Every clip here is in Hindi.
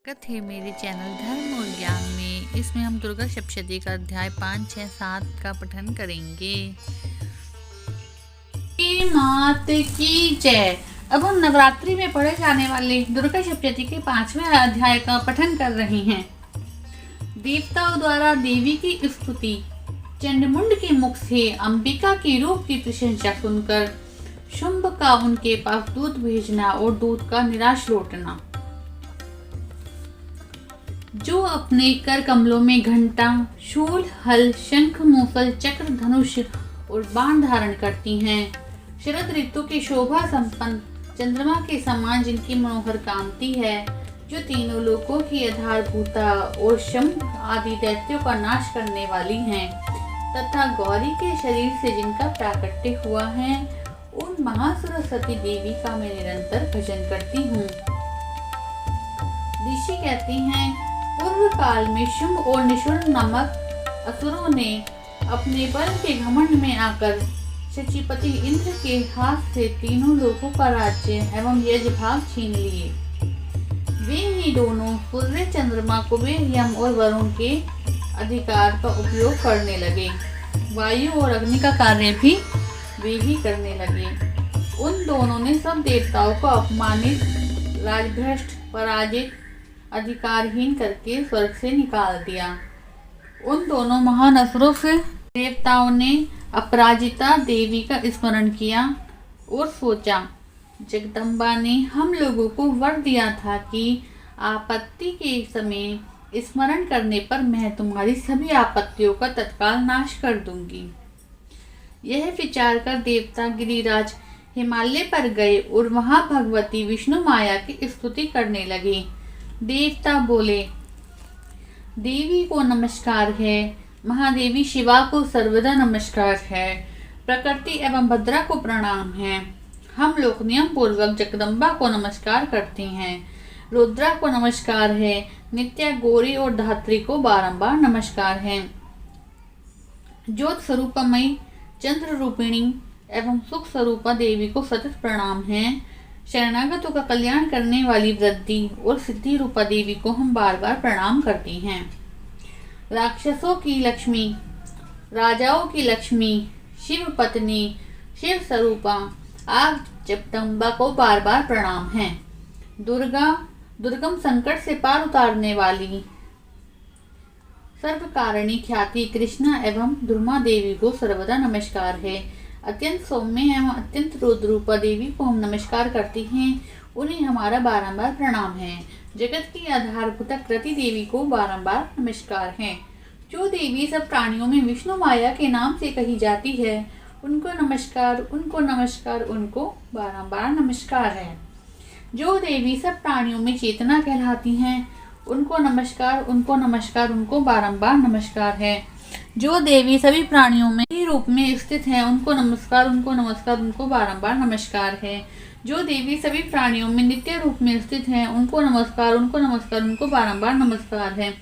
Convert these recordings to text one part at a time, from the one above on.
स्वागत है मेरे चैनल धर्म और ज्ञान में। इसमें हम दुर्गा सप्तशती का अध्याय 5, 6, 7 का पठन करेंगे। मात की जय। अब हम नवरात्रि में पढ़े जाने वाले दुर्गा सप्तशती के 5वें अध्याय का पठन कर रहे हैं। देवताओं द्वारा देवी की स्तुति। चंडमुंड के मुख से अंबिका के रूप की प्रशंसा सुनकर शुंभ का उनके पास दूध भेजना और दूध का निराश लौटना। जो अपने कर कमलों में घंटा, शूल, हल, शंख, मूसल, चक्र, धनुष और बाण धारण करती हैं। शरद ऋतु की शोभा संपन्न चंद्रमा के समान जिनकी मनोहर कांति है, जो तीनों लोकों की आधारभूता और शंभ आदि दैत्यों का नाश करने वाली हैं, तथा गौरी के शरीर से जिनका प्राकट्य हुआ है, उन महासरस्वती देवी का मैं निरंतर भजन करती हूँ। ऋषि कहती हैं, पूर्व काल में शुंभ और निशुंभ नामक असुरों ने अपने बल के घमंड में आकर शचीपति इंद्र के हाथ से तीनों लोकों का राज्य एवं यज्ञ भाग छीन लिए। वे ही दोनों सूर्य, चंद्रमा, कुबेर, यम और वरुण के अधिकार का उपयोग करने लगे। वायु और अग्नि का कार्य भी वे ही करने लगे। उन दोनों ने सब देवताओं को अपमानित, राजभ्रष्ट, पराजित, अधिकारहीन करके स्वर्ग से निकाल दिया। उन दोनों महान असुरों से देवताओं ने अपराजिता देवी का स्मरण किया और सोचा, जगदम्बा ने हम लोगों को वर दिया था कि आपत्ति के समय स्मरण करने पर मैं तुम्हारी सभी आपत्तियों का तत्काल नाश कर दूंगी। यह विचार कर देवता गिरिराज हिमालय पर गए और वहां भगवती विष्णु माया की स्तुति करने लगे। देवता बोले, देवी को नमस्कार है, महादेवी शिवा को सर्वदा नमस्कार है, प्रकृति एवं भद्रा को प्रणाम है। हम लोग नियम पूर्वक जगदम्बा को नमस्कार करते हैं। रुद्रा को नमस्कार है, नित्या, गौरी और धात्री को बारंबार नमस्कार है। ज्योत स्वरूपमयी, चंद्र रूपिणी एवं सुख स्वरूपा देवी को सतत प्रणाम है। शरणागतों का कल्याण करने वाली वृद्धि और सिद्धि रूपा देवी को हम बार बार प्रणाम करते हैं। राक्षसों की लक्ष्मी, राजाओं की लक्ष्मी, शिव पत्नी, शिव स्वरूपा आग जगदम्बा को बार बार प्रणाम है। दुर्गा, दुर्गम संकट से पार उतारने वाली सर्वकारिणी ख्याति कृष्णा एवं दुर्मा देवी को सर्वदा नमस्कार है। अत्यंत सौम्य एवं अत्यंत रुद्र रूपा देवी को हम नमस्कार करते हैं, उन्हें हमारा बारंबार प्रणाम है। जगत की आधारभूत कृति देवी को बारंबार नमस्कार है। जो देवी सब प्राणियों में विष्णु माया के नाम से कही जाती है, उनको नमस्कार, उनको नमस्कार, उनको बारंबार नमस्कार है। जो देवी सब प्राणियों में चेतना कहलाती हैं, उनको नमस्कार, उनको नमस्कार, उनको बारंबार नमस्कार है। जो देवी सभी प्राणियों में रूप में स्थित है, उनको नमस्कार, उनको नमस्कार, उनको बारंबार नमस्कार है। जो देवी सभी प्राणियों में नित्य रूप में स्थित है, उनको नमस्कार, उनको नमस्कार, उनको बारंबार नमस्कार है।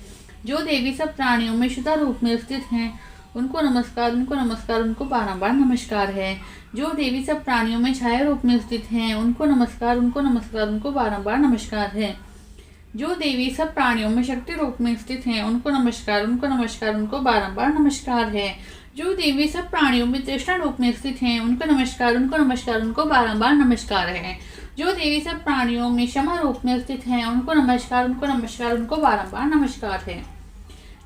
जो देवी सब प्राणियों में शुद्ध रूप में स्थित है, उनको नमस्कार, उनको नमस्कार, उनको बारंबार नमस्कार है। जो देवी सब प्राणियों में छाया रूप में स्थित है, उनको नमस्कार, उनको नमस्कार, उनको बारंबार नमस्कार है। जो देवी सब प्राणियों में शक्ति रूप में स्थित हैं, उनको नमस्कार, उनको नमस्कार, उनको बारंबार नमस्कार है। जो देवी सब प्राणियों में तृष्णा रूप में स्थित हैं, उनको नमस्कार, उनको नमस्कार, उनको बारंबार नमस्कार है। जो देवी सब प्राणियों में क्षमा रूप में स्थित हैं, उनको नमस्कार, उनको नमस्कार, उनको बारंबार नमस्कार है।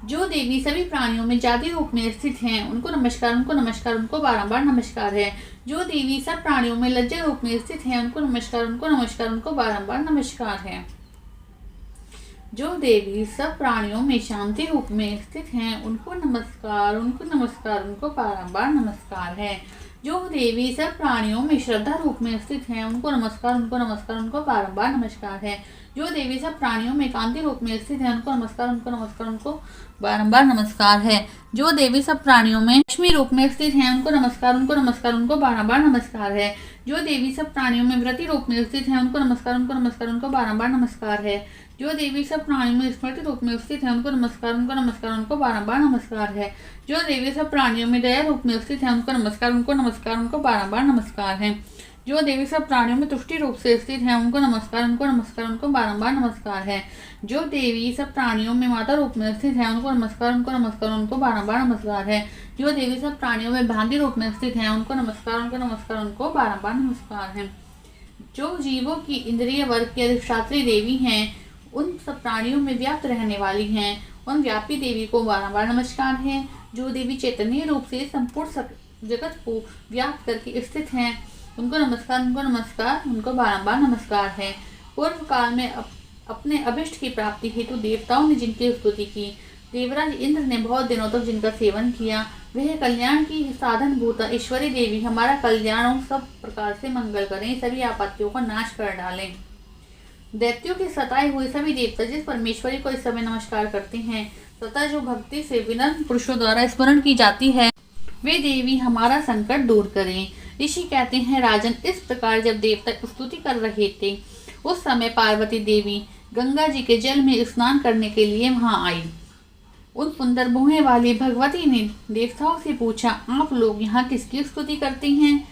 जो देवी सभी प्राणियों में जाति रूप में स्थित हैं, उनको नमस्कार, उनको नमस्कार, उनको बारंबार नमस्कार है। जो देवी सब प्राणियों में लज्जा रूप में स्थित हैं, उनको नमस्कार, उनको नमस्कार, उनको बारंबार नमस्कार है। जो देवी सब प्राणियों में शांति रूप में स्थित हैं, उनको नमस्कार, उनको नमस्कार, उनको बारंबार नमस्कार है। जो देवी सब प्राणियों में श्रद्धा रूप में स्थित हैं, उनको नमस्कार, उनको नमस्कार, उनको बारंबार नमस्कार है। जो देवी सब प्राणियों में कांति रूप में स्थित हैं, उनको नमस्कार, उनको नमस्कार, उनको बारंबार नमस्कार है। जो देवी सब प्राणियों में लक्ष्मी रूप में स्थित हैं, उनको नमस्कार, उनको नमस्कार, उनको बारंबार नमस्कार है। जो देवी सब प्राणियों में व्रति रूप में स्थित हैं, उनको नमस्कार, उनको नमस्कार, उनको बारंबार नमस्कार है। जो देवी सब प्राणियों में स्मृति रूप में स्थित है, उनको नमस्कार, उनको नमस्कार, उनको बारंबार नमस्कार है। जो देवी सब प्राणियों में दया रूप में स्थित है, उनको नमस्कार, उनको नमस्कार, उनको बारंबार नमस्कार है। जो देवी सब प्राणियों में तुष्टि रूप से स्थित है उनको नमस्कार, उनको नमस्कार, उनको बारंबार नमस्कार है। जो देवी सब प्राणियों में माता रूप में स्थित है उनको नमस्कार, उनको नमस्कार, उनको बारंबार नमस्कार है। जो देवी सब प्राणियों में भांति रूप में स्थित है उनको नमस्कार, उनको नमस्कार, उनको बारंबार नमस्कार है। जो जीवों की इंद्रिय वर्ग की अधिष्ठात्री देवी हैं, उन सब प्राणियों में व्याप्त रहने वाली हैं, उन व्यापी देवी को बारंबार नमस्कार है। जो देवी चैतन्य रूप से संपूर्ण जगत को व्याप्त करके स्थित हैं, उनको नमस्कार, उनको नमस्कार, उनको बारंबार नमस्कार है। पूर्व काल में अपने अभिष्ट की प्राप्ति हेतु देवताओं ने जिनकी स्तुति की, देवराज इंद्र ने बहुत दिनों तक जिनका सेवन किया, वह कल्याण की साधन भूता ईश्वरी देवी हमारा कल्याण और सब प्रकार से मंगल करें, सभी आपत्तियों का नाश कर डालें। दैत्यों के सताए हुए सभी देवता जिस परमेश्वरी को इस समय नमस्कार करते हैं तथा जो भक्ति से विनम्र पुरुषों द्वारा स्मरण की जाती है, वे देवी हमारा संकट दूर करें। ऋषि कहते हैं, राजन, इस प्रकार जब देवता स्तुति कर रहे थे उस समय पार्वती देवी गंगा जी के जल में स्नान करने के लिए वहां आई। उन सुंदर मुँह वाली भगवती ने देवताओं से पूछा, आप लोग यहाँ किसकी स्तुति करते हैं?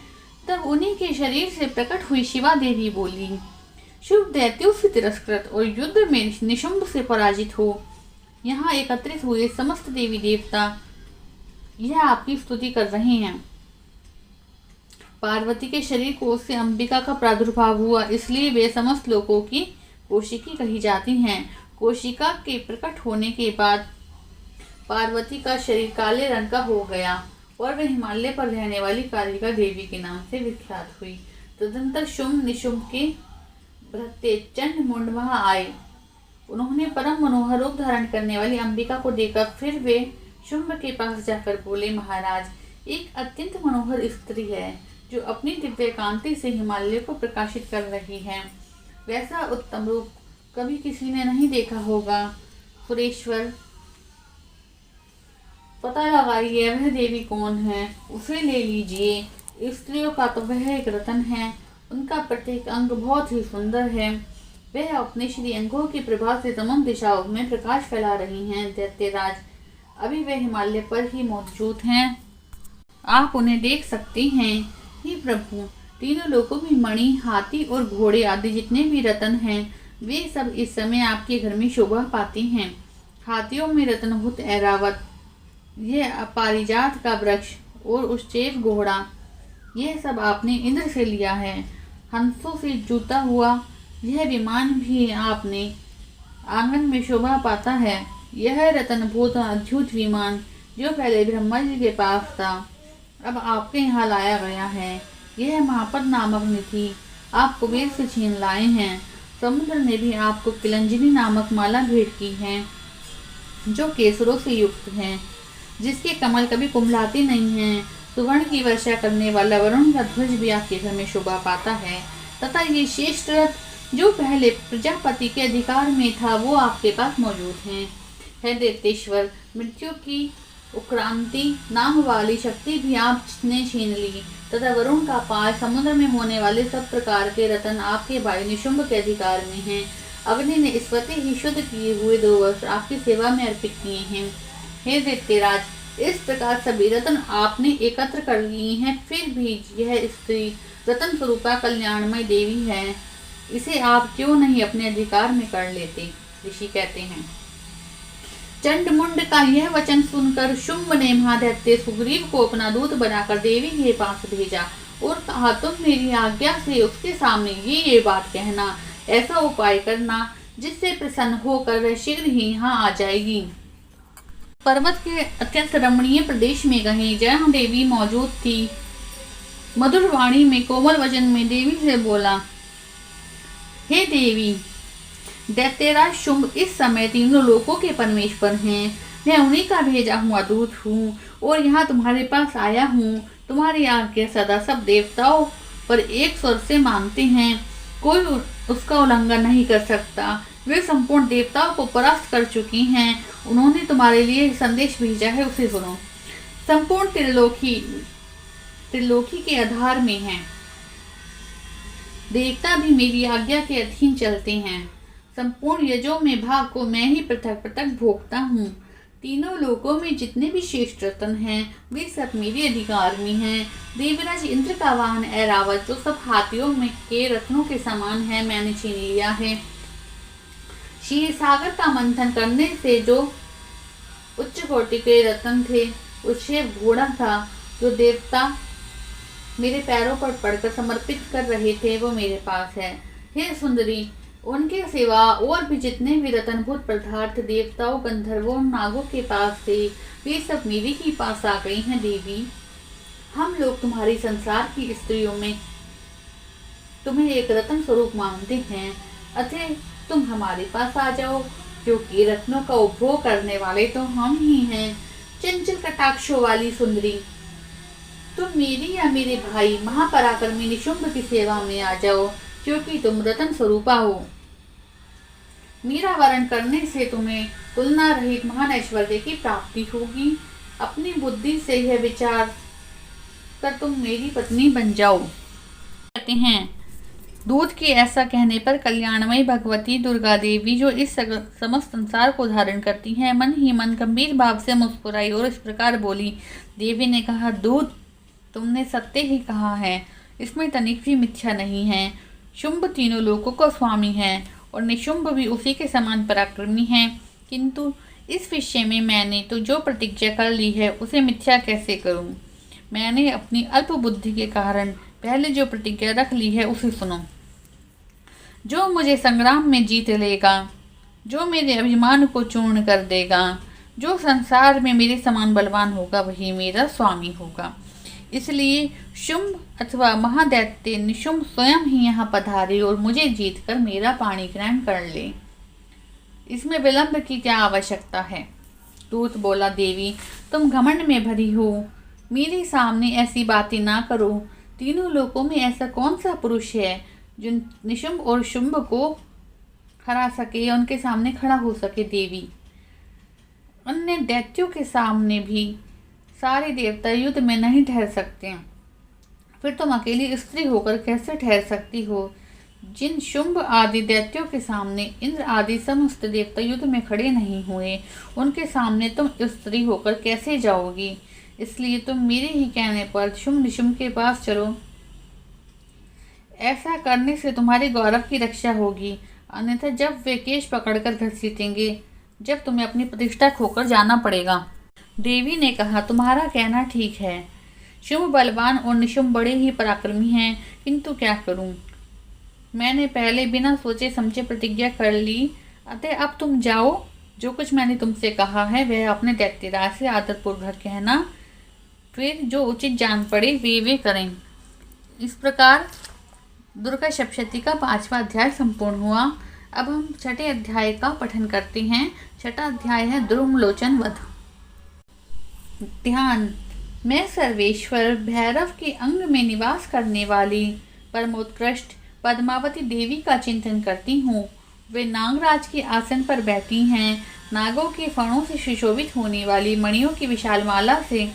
तब उन्हीं के शरीर से प्रकट हुई शिवा देवी बोली, शुभ दैत्यों से तिरस्कृत और युद्ध में निशुंभ से पराजित हो यहाँ एकत्रित हुए समस्त देवी देवता यह आपकी स्तुति कर रहे हैं। पार्वती के शरीर कोश से अंबिका का प्रादुर्भाव हुआ, इसलिए वे समस्त लोगों की कोशिकी कही जाती हैं। कोशिका के प्रकट होने के बाद पार्वती का शरीर काले रंग का हो गया और वह हिमालय पर रहने वाली कालिका देवी के नाम से विख्यात हुई। तदनंतर शुंभ निशुंभ के भ्राते चंड मुंड वहां आए। उन्होंने परम मनोहर रूप धारण करने वाली अंबिका को देखा। फिर वे शुंभ के पास जाकर बोले, महाराज, एक अत्यंत मनोहर स्त्री है जो अपनी दिव्य कांति से हिमालय को प्रकाशित कर रही है। वैसा उत्तम रूप कभी किसी ने नहीं देखा होगा। सुरेश्वर, पता लगाइए वह देवी कौन है, उसे ले लीजिए। स्त्रियों का तो वह एक रतन है, उनका प्रत्येक अंग बहुत ही सुंदर है। वह अपने श्री अंगों की प्रभा से तमाम दिशाओं में प्रकाश फैला रही हैं। दैत्यराज, अभी वे हिमालय पर ही मौजूद हैं, आप उन्हें देख सकते हैं। हे प्रभु, तीनों लोगों में मणि, हाथी और घोड़े आदि जितने भी रत्न हैं वे सब इस समय आपके घर में शोभा पाते हैं। हाथियों में रत्नभूत ऐरावत, यह पारिजात का वृक्ष और उच्चैव घोड़ा, यह सब आपने इंद्र से लिया है। हंसों से जूता हुआ यह विमान भी आपने आंगन में शोभा पाता है। यह रत्नभूत अद्भुत विमान जो पहले ब्रह्मा जी के पास था अब आपके यहाँ लाया गया है। यह महापद नामक निधि आप कुबेर से छीन लाए हैं। समुद्र ने भी आपको किलंजनी नामक माला भेंट की है जो केसरों से युक्त है, जिसके कमल कभी कुम्भलाते नहीं हैं। सुवर्ण की वर्षा करने वाला वरुण का ध्वज भी आपके घर में शोभा पाता है तथा ये श्रेष्ठ रथ जो पहले प्रजापति के अधिकार में था वो आपके पास मौजूद है। हे दैत्येश्वर, मृत्यु की उक्रांति नाम वाली शक्ति भी आपने छीन ली तथा वरुण का पाल, समुद्र में होने वाले सब प्रकार के रतन आपके भाई निशुंभ के अधिकार में हैं। अग्नि ने स्वतः ही शुद्ध किए हुए 2 वस्त्र आपकी सेवा में अर्पित किए हैं। हे दैत्यराज, इस प्रकार सभी रत्न आपने एकत्र कर लिए हैं, फिर भी यह स्त्री रतन स्वरूपा कल्याणमय देवी है, इसे आप क्यों नहीं अपने अधिकार में कर लेते? ऋषि कहते हैं, चंडमुंड का यह वचन सुनकर शुंभ ने महादैत्य सुग्रीव को अपना दूत बनाकर देवी के पास भेजा और कहा, तुम मेरी आज्ञा से उसके सामने ये बात कहना, ऐसा उपाय करना जिससे प्रसन्न होकर वह शीघ्र ही यहाँ आ जाएगी। पर्वत के अत्यंत रमणीय प्रदेश में कहीं जहाँ देवी मौजूद थी, मधुर वाणी में कोमल वचन में देवी से बोला, हे देवी, दैत्यराज शुंभ इस समय तीनों लोकों के परमेश्वर हैं। मैं उन्हीं का भेजा हुआ दूत हूँ और यहाँ तुम्हारे पास आया हूँ। तुम्हारी आज्ञा सदा सब देवताओं पर एक स्वर से मानते हैं, कोई उसका उल्लंघन नहीं कर सकता। वे संपूर्ण देवताओं को परास्त कर चुकी हैं। उन्होंने तुम्हारे लिए संदेश भेजा है, उसे सुनो। संपूर्ण त्रिलोकी के आधार में हैं। देवता भी मेरी आज्ञा के अधीन चलते हैं। संपूर्ण यजों में भाग को मैं ही पृथक पृथक भोगता हूँ। तीनों लोकों में जितने भी श्रेष्ठ रत्न हैं वे सब मेरे अधिकार में हैं। देवराज इंद्र का वाहन ऐरावत जो सब हाथियों में के रत्नों के समान है मैंने छीन लिया है। क्षीर सागर का मंथन करने से जो उच्च कोटि के रत्न थे, उससे घोड़ा था जो देवता मेरे पैरों पर पड़कर समर्पित कर रहे थे वो मेरे पास है। हे सुंदरी, उनके सिवा और भी जितने भी रत्नभूत पदार्थ देवताओं, गंधर्वों, नागों के पास थे वे सब मेरे ही पास आ गई हैं। देवी, हम लोग तुम्हारी संसार की स्त्रियों में तुम्हें एक रत्न स्वरूप मानते हैं, अतः तुम हमारे पास आ जाओ, क्योंकि रत्नों का उपभोग करने वाले तो हम ही हैं। चंचल कटाक्षों वाली सुंदरी, तुम मेरी या मेरे भाई महापराक्रमी निशुंभ की सेवा में आ जाओ, क्योंकि तुम रतन स्वरूपा हो। मेरा वरण करने से तुम्हें तुलना रहित महान ऐश्वर्य की प्राप्ति होगी। अपनी बुद्धि से यह विचार कर तुम मेरी पत्नी बन जाओ। कहते हैं, दूत के ऐसा कहने पर कल्याणमयी भगवती दुर्गा देवी जो इस समस्त संसार को धारण करती हैं, मन ही मन गंभीर भाव से मुस्कुराई और इस प्रकार बोली। देवी ने कहा, दूत, तुमने सत्य ही कहा है, इसमें तनिक भी मिथ्या नहीं है। शुंभ तीनों लोकों का स्वामी है और निशुंभ भी उसी के समान पराक्रमी है, किंतु इस विषय में मैंने तो जो प्रतिज्ञा कर ली है उसे मिथ्या कैसे करूं? मैंने अपनी अल्प बुद्धि के कारण पहले जो प्रतिज्ञा रख ली है उसे सुनो। जो मुझे संग्राम में जीत लेगा, जो मेरे अभिमान को चूर्ण कर देगा, जो संसार में मेरे समान बलवान होगा, वही मेरा स्वामी होगा। इसलिए शुंभ अथवा महादैत्य निशुंभ स्वयं ही यहाँ पधारे और मुझे जीतकर मेरा पाणी ग्रहण कर ले। इसमें विलंब की क्या आवश्यकता है? दूत बोला, देवी, तुम घमंड में भरी हो, मेरे सामने ऐसी बातें ना करो। तीनों लोकों में ऐसा कौन सा पुरुष है जो निशुंभ और शुंभ को हरा सके या उनके सामने खड़ा हो सके? देवी, अन्य दैत्यों के सामने भी सारे देवता युद्ध में नहीं ठहर सकते, फिर तुम अकेली स्त्री होकर कैसे ठहर सकती हो? जिन शुंभ आदि दैत्यों के सामने इंद्र आदि समस्त देवता युद्ध में खड़े नहीं हुए, उनके सामने तुम स्त्री होकर कैसे जाओगी? इसलिए तुम मेरे ही कहने पर शुंभ निशुंभ के पास चलो। ऐसा करने से तुम्हारे गौरव की रक्षा होगी, अन्यथा जब वे केश पकड़कर घसीटेंगे, जब तुम्हें अपनी प्रतिष्ठा खोकर जाना पड़ेगा। देवी ने कहा, तुम्हारा कहना ठीक है। शुंभ बलवान और निशुंभ बड़े ही पराक्रमी हैं, किंतु क्या करूं? मैंने पहले बिना सोचे समझे प्रतिज्ञा कर ली, अतः अब तुम जाओ। जो कुछ मैंने तुमसे कहा है वह अपने दैत्यराज से आदरपूर्वक कहना, फिर जो उचित जान पड़े वे करें। इस प्रकार दुर्गा सप्तशती का 5वां अध्याय संपूर्ण हुआ। अब हम 6ठे अध्याय का पठन करते हैं। 6ठा अध्याय है द्रुमलोचन वध। ध्यान। मैं सर्वेश्वर भैरव के अंग में निवास करने वाली परमोत्कृष्ट पद्मावती देवी का चिंतन करती हूँ। वे नागराज के आसन पर बैठी हैं। नागों के फणों से सुशोभित होने वाली मणियों की विशाल माला से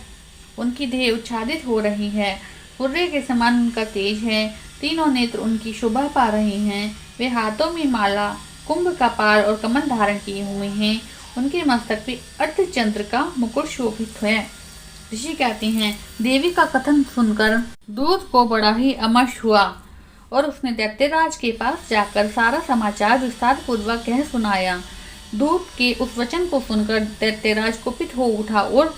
उनकी देह उच्छादित हो रही है। सूर्य के समान उनका तेज है। तीनों नेत्र उनकी शोभा पा रहे हैं। वे हाथों में माला, कुंभ का पार और कमल धारण किए हुए हैं। उनके मस्तक पे अर्धचंद्र का मुकुट शोभित है। ऋषि कहते हैं, देवी का कथन सुनकर दूत को बड़ा ही अमर्ष हुआ और उसने दैत्यराज के पास जाकर सारा समाचार विस्तार पूर्वक कह सुनाया। दूत के उस वचन को सुनकर दैत्यराज कुपित हो उठा और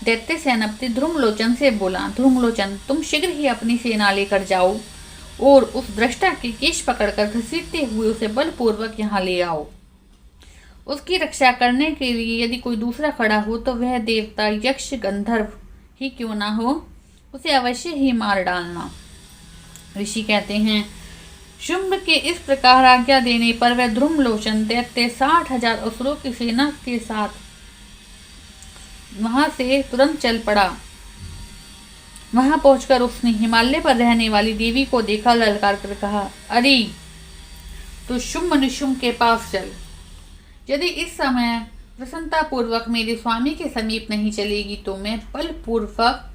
दैत्य सेनापति ध्रुमलोचन से बोला, ध्रुमलोचन, तुम शीघ्र ही अपनी सेना लेकर जाओ और उस दृष्टा के केश पकड़कर घसीटते हुए उसे बलपूर्वक यहाँ ले आओ। उसकी रक्षा करने के लिए यदि कोई दूसरा खड़ा हो तो वह देवता, यक्ष, गंधर्व ही क्यों ना हो, उसे अवश्य ही मार डालना। ऋषि कहते हैं, शुंभ के इस प्रकार आज्ञा देने पर वह ध्रुमलोचन दैत्य 60,000 असुरों की सेना के साथ वहां से तुरंत चल पड़ा। वहां पहुंचकर उसने हिमालय पर रहने वाली देवी को देखा, ललकार कर कहा, अरे तो शुंभ निशुंभ के पास चल। यदि इस समय प्रसन्नता पूर्वक मेरे स्वामी के समीप नहीं चलेगी तो मैं बलपूर्वक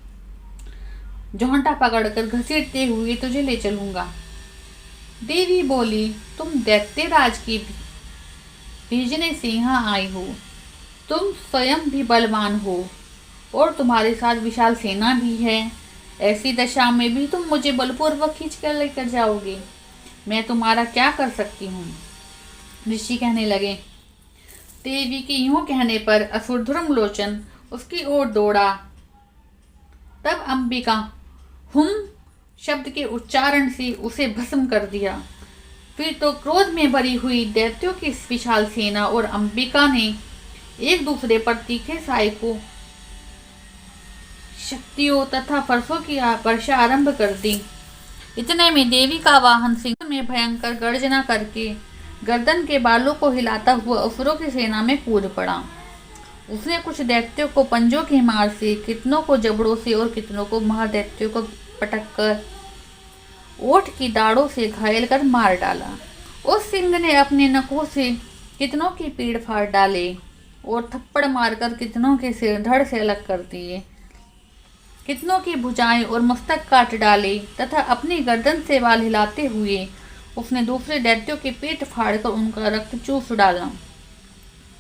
झोंटा पकड़कर घसीटते हुए तुझे ले चलूंगा। देवी बोली, तुम दैत्यराज की भेजने से यहाँ आई हो तुम स्वयं भी बलवान हो और तुम्हारे साथ विशाल सेना भी है। ऐसी दशा में भी तुम मुझे बलपूर्वक खींच कर लेकर जाओगे, मैं तुम्हारा क्या कर सकती हूँ। ऋषि कहने लगे। देवी के यूं कहने पर असुर धर्मलोचन उसकी ओर दौड़ा। तब अंबिका हुम शब्द के उच्चारण से उसे भस्म कर दिया। फिर तो क्रोध में भरी हुई दैत्यों की विशाल सेना और अंबिका ने एक दूसरे पर तीखे सहायकों, शक्तियों तथा फरसों की वर्षा आरंभ कर दी। इतने में देवी का वाहन सिंह में भयंकर गर्जना करके गर्दन के बालों को हिलाता हुआ असुरों की सेना में कूद पड़ा। उसने कुछ दैत्यों को पंजों की मार से, कितनों को जबड़ों से और कितनों को महादैत्यों को पटक कर ओठ की दाढ़ों से घायल कर मार डाला। उस सिंह ने अपने नखों से कितनों की पीड़ फाड़ डाले और थप्पड़ मारकर कितनों के सिर धड़ से अलग कर दिए। कितनों की भुजाएं और मस्तक काट डाले तथा अपनी गर्दन से बाल हिलाते हुए उसने दूसरे दैत्यों के पेट फाड़कर उनका रक्त चूस डाला।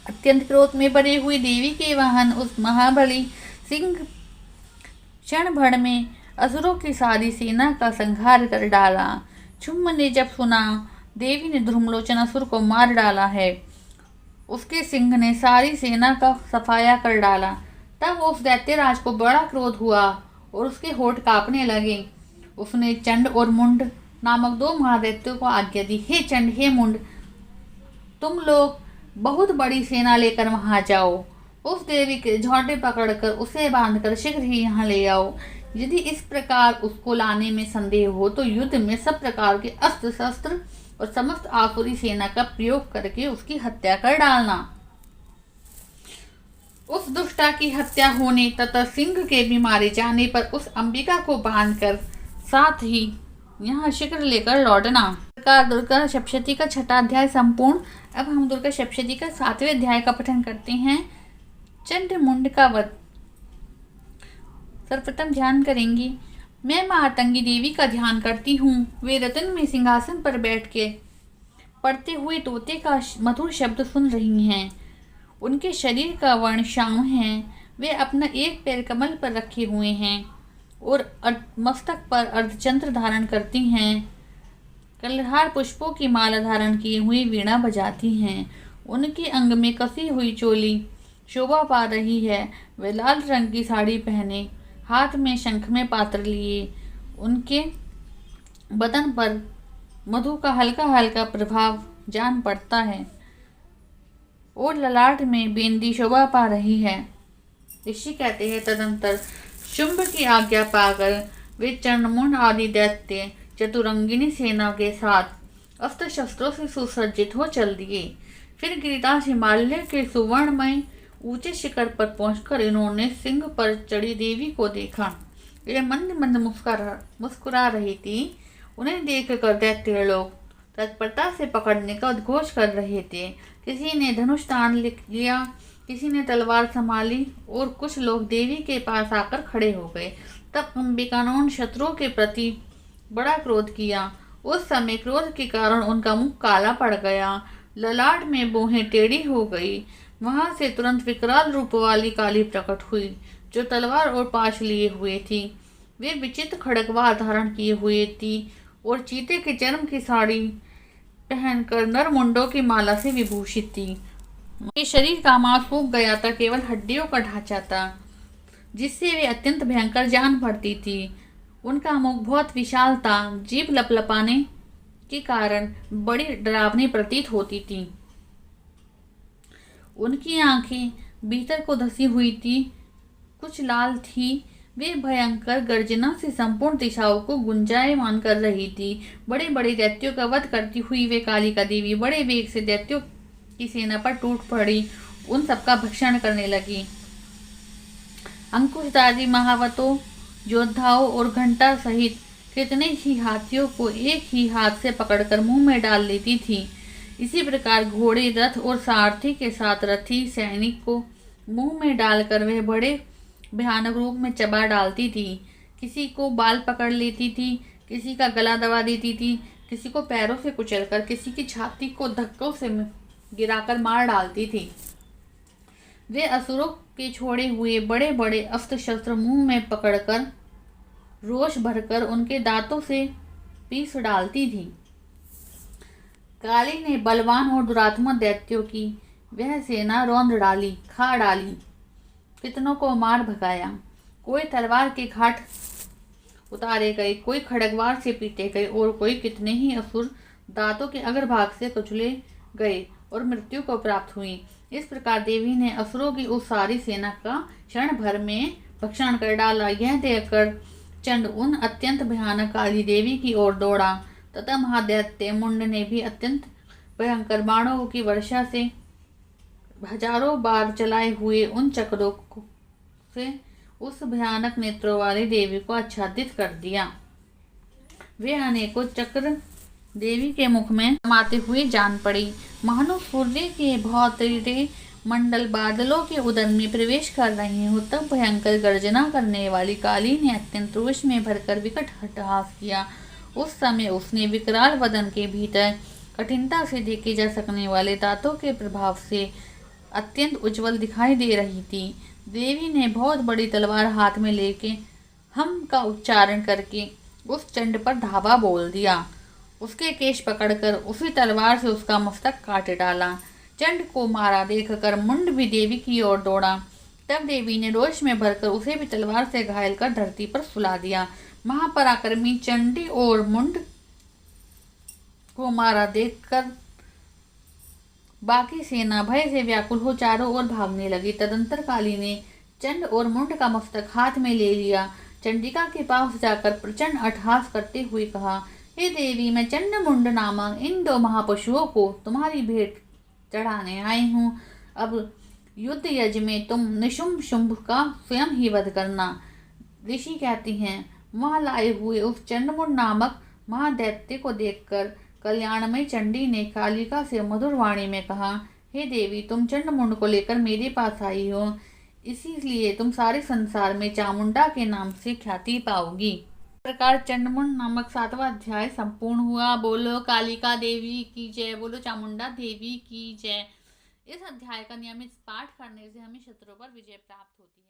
अत्यंत क्रोध में भरी हुई देवी के वाहन उस महाबली सिंह क्षण भर में असुरों की सारी सेना का संहार कर डाला। शुंभ ने जब सुना देवी ने धर्मलोचन असुर को मार डाला है, उसके सिंह ने सारी सेना का सफाया कर डाला, तब उस दैत्यराज को बड़ा क्रोध हुआ और उसके होठ कांपने लगे। उसने चंड और मुंड नामक दो महादैत्यों को आज्ञा दी। हे चंड, हे मुंड, तुम लोग बहुत बड़ी सेना लेकर वहां जाओ। उस देवी के झोंटे पकड़कर उसे बांधकर शीघ्र ही यहाँ ले आओ। यदि इस प्रकार उसको लाने में संदेह हो तो युद्ध में सब प्रकार के अस्त्र शस्त्र और समस्त आसुरी सेना का प्रयोग करके उसकी हत्या कर डालना। उस दुष्टा की हत्या होने तथा सिंह के भी मारे जाने पर उस अंबिका को बांधकर साथ ही यहाँ शीघ्र लेकर लौटना। दुर्गा सप्तशती का 6वां अध्याय संपूर्ण। अब हम दुर्गा सप्तशती का 7वें अध्याय का पठन करते हैं। चंड मुंड का वध। सर्वप्रथम ध्यान करेंगे। मैं महातंगी देवी का ध्यान करती हूँ। वे रत्न में सिंहासन पर बैठ के पढ़ते हुए तोते का मधुर शब्द सुन रही हैं। उनके शरीर का वर्ण श्याम है। वे अपना एक पैर कमल पर रखे हुए हैं और मस्तक पर अर्धचंद्र धारण करती हैं। कलहार पुष्पों की माला धारण किए हुए वीणा बजाती हैं। उनके अंग में कसी हुई चोली शोभा पा रही है। वे लाल रंग की साड़ी पहने, हाथ में शंख में पात्र लिए, उनके बदन पर मधु का हल्का हल्का प्रभाव जान पड़ता है और ललाट में बेंदी शोभा पा रही है। ऋषि कहते हैं, तदंतर शुंभ की आज्ञा पाकर वे चंडमुंड आदि दैत्य चतुरंगिनी सेना के साथ अस्त्र शस्त्रों से सुसज्जित हो चल दिए। फिर गिरिराज हिमालय के सुवर्णमय ऊंचे शिखर पर पहुंचकर इन्होंने सिंह पर चढ़ी देवी को देखा। वे मंद मंद मुस्कुरा रही थी। उन्हें देखकर दैत्य लोग तत्परता से पकड़ने का उद्घोष कर रहे थे। किसी ने धनुष तान लिया, किसी ने तलवार संभाली और कुछ लोग देवी के पास आकर खड़े हो गए। तब अंबिका ने उन शत्रुओं के प्रति बड़ा क्रोध किया। उस समय क्रोध के कारण उनका मुख काला पड़ गया, ललाट में बोहें टेढ़ी हो गई। वहां से तुरंत विकराल रूप वाली काली प्रकट हुई, जो तलवार और पाश लिए हुए थी। वे विचित्र खड़गवार धारण किए हुए थी और चीते के चर्म की साड़ी पहनकर नरमुंडों की माला से विभूषित थी। उनके शरीर का मांस सूख गया था, केवल हड्डियों का ढांचा था, जिससे वे अत्यंत भयंकर जान पड़ती थी। उनका मुख बहुत विशाल था, जीभ लपलपाने के कारण बड़ी डरावनी प्रतीत होती थी। उनकी आंखें भीतर को धसी हुई थी, कुछ लाल थी। वे भयंकर गर्जना से संपूर्ण दिशाओं को गुंजायमान कर रही थी। बड़े बड़े दैत्यों का वध करती हुई वे कालिका देवी बड़े वेग से दैत्यों की सेना पर टूट पड़ी, उन सबका भक्षण करने लगी। अंकुशधारी महावतों, योद्धाओं और घंटा सहित कितने ही हाथियों को एक ही हाथ से पकड़कर मुंह में डाल लेती थी। इसी प्रकार घोड़े, रथ और सारथी के साथ रथी सैनिक को मुंह में डालकर वह बड़े भयानक रूप में चबा डालती थी। किसी को बाल पकड़ लेती थी, किसी का गला दबा देती थी, किसी को पैरों से कुचलकर, किसी की छाती को धक्कों से गिराकर मार डालती थी। वे असुरों के छोड़े हुए बड़े बड़े अस्त्र शस्त्र मुंह में पकड़कर रोष भरकर उनके दांतों से पीस डालती थी। काली ने बलवान और दुरात्मा दैत्यों की वह सेना रौंद डाली, खा डाली, कितनों को मार भगाया। कोई तलवार के घाट उतारे गए, कोई खड़गवार से पीटे गए और कोई कितने ही असुर दांतों के अग्रभाग से कुचले गए और मृत्यु को प्राप्त हुई। इस प्रकार देवी ने असुरों की उस सारी सेना का क्षण भर में भक्षण कर डाला। यह देखकर चंड उन अत्यंत भयानक काली देवी की ओर दौड़ा तथा महादैत्य मुंड ने भी अत्यंत भयंकर बाणों की वर्षा से हजारों बार चलाए हुए उन चक्रों से उस भयानक नेत्रों वाली देवी को आच्छादित कर दिया। वे अनेकों चक्र देवी के मुख में समाते हुए जान पड़ी, मानो सूर्य के भौतिरे मंडल बादलों के उदर में प्रवेश कर रहे हो। तब भयंकर गर्जना करने वाली काली ने अत्यंत रोष में भरकर विकट हट्टहास किया। उस समय उसने विकराल वदन के भीतर कठिनता से देखे जा सकने वाले दांतों के प्रभाव से अत्यंत उज्जवल दिखाई दे रही थी। देवी ने बहुत बड़ी तलवार हाथ में लेके हम का उच्चारण करके उस चंड पर धावा बोल दिया। उसके केश पकड़कर उसी तलवार से उसका मस्तक काट डाला। चंड को मारा देखकर मुंड भी देवी की ओर दौड़ा। तब देवी ने रोष में भरकर उसे भी तलवार से घायल कर धरती पर सुला दिया। महापराक्रमी चंडी और मुंड को मारा देखकर बाकी सेना भय से व्याकुल हो चारों ओर भागने लगी। तदंतर काली ने चंड और मुंड का मस्तक हाथ में ले लिया। चंडिका के पास जाकर प्रचंड अट्टहास करते हुए कहा, हे देवी, मैं चंड मुंड नामक इन दो महापशुओं को तुम्हारी भेंट चढ़ाने आई हूँ। अब युद्ध यज्ञ में तुम निशुंभ शुंभ का स्वयं ही वध करना। ऋषि कहती हैं, वहां लाए हुए उस चंडमुंड नामक महादैत्य को देखकर कल्याणमयी चंडी ने कालिका से मधुर वाणी में कहा, हे देवी, तुम चंडमुंड को लेकर मेरे पास आई हो, इसीलिए तुम सारे संसार में चामुंडा के नाम से ख्याति पाओगी। इस प्रकार चंडमुंड नामक 7वां अध्याय संपूर्ण हुआ। बोलो कालिका देवी की जय, बोलो चामुंडा देवी की जय। इस अध्याय का नियमित पाठ करने से हमें शत्रुओं पर विजय प्राप्त होती है।